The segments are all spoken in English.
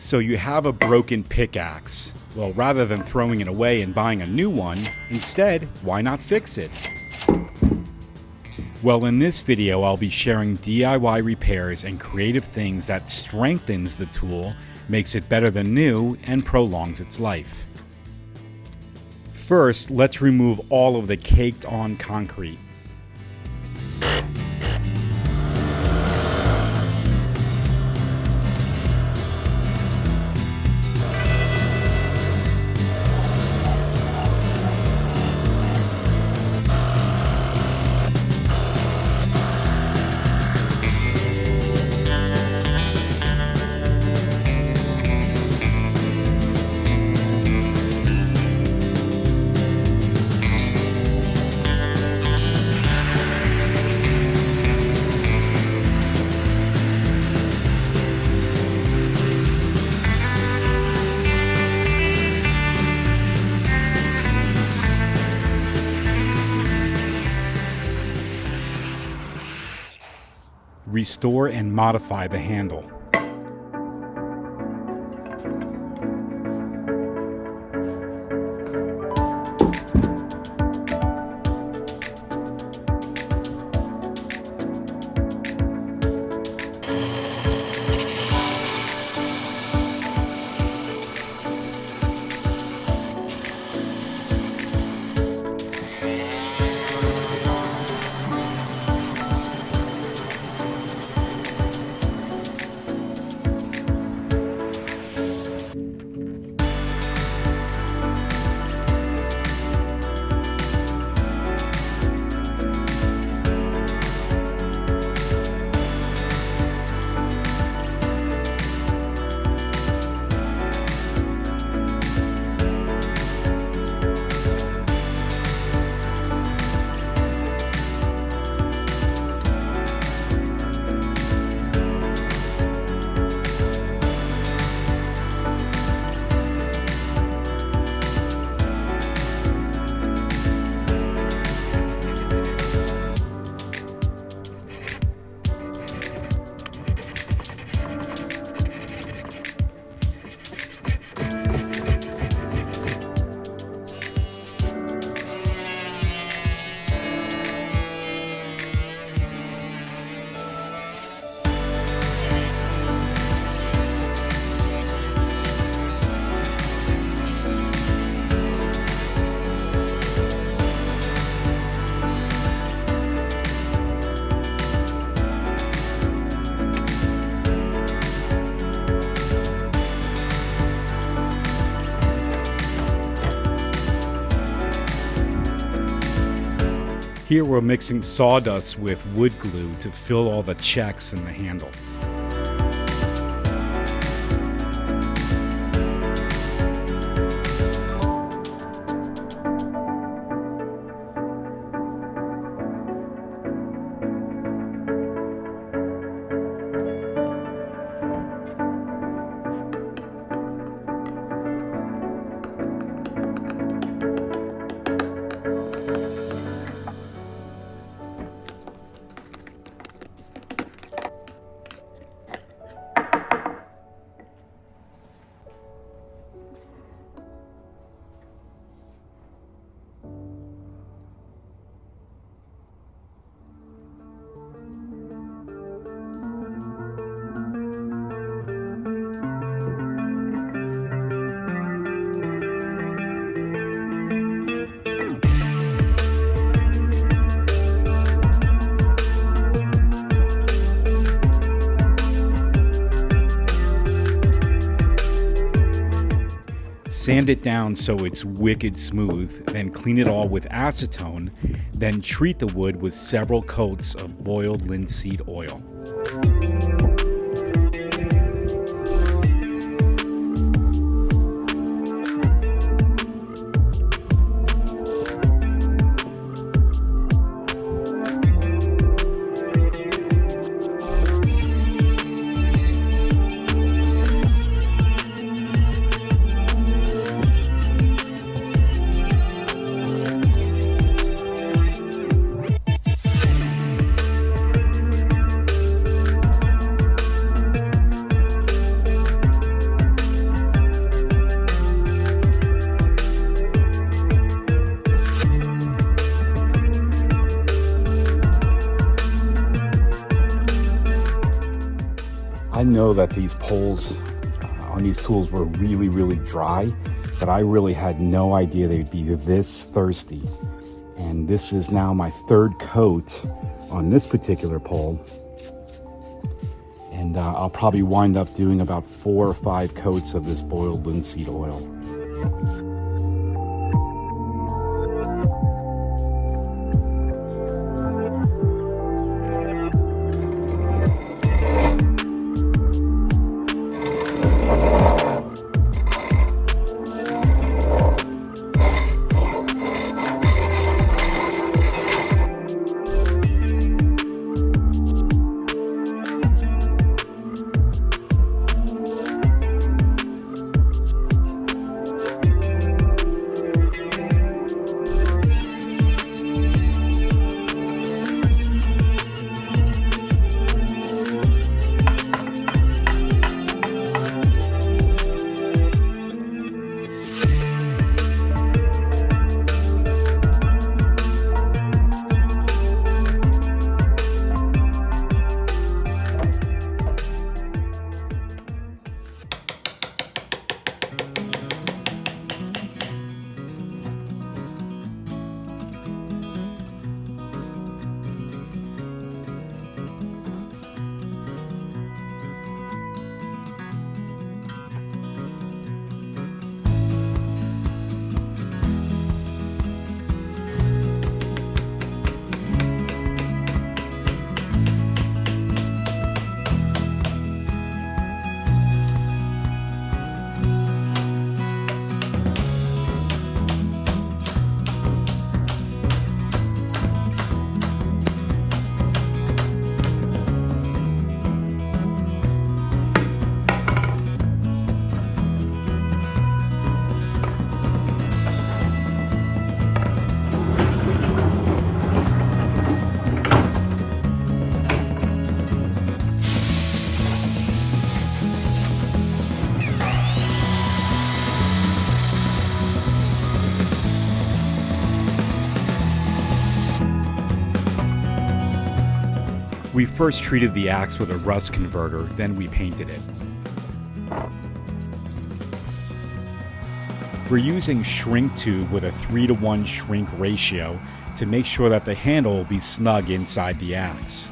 So you have a broken pickaxe. Well, rather than throwing it away and buying a new one, instead, why not fix it? Well, in this video, I'll be sharing DIY repairs and creative things that strengthens the tool, makes it better than new, and prolongs its life. First, let's remove all of the caked-on concrete. Restore and modify the handle. Here we're mixing sawdust with wood glue to fill all the checks in the handle. Sand it down so it's wicked smooth, then clean it all with acetone, then treat the wood with several coats of boiled linseed oil. I know that these poles on these tools were really, really dry, but I really had no idea they'd be this thirsty. And this is now my third coat on this particular pole. And I'll probably wind up doing about 4 or 5 coats of this boiled linseed oil. We first treated the axe with a rust converter, then we painted it. We're using shrink tube with a 3-to-1 shrink ratio to make sure that the handle will be snug inside the axe.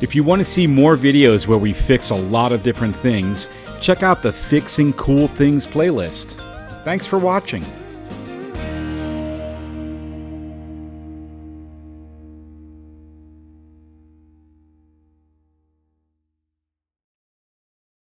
If you want to see more videos where we fix a lot of different things, check out the Fixing Cool Things playlist. Thanks for watching.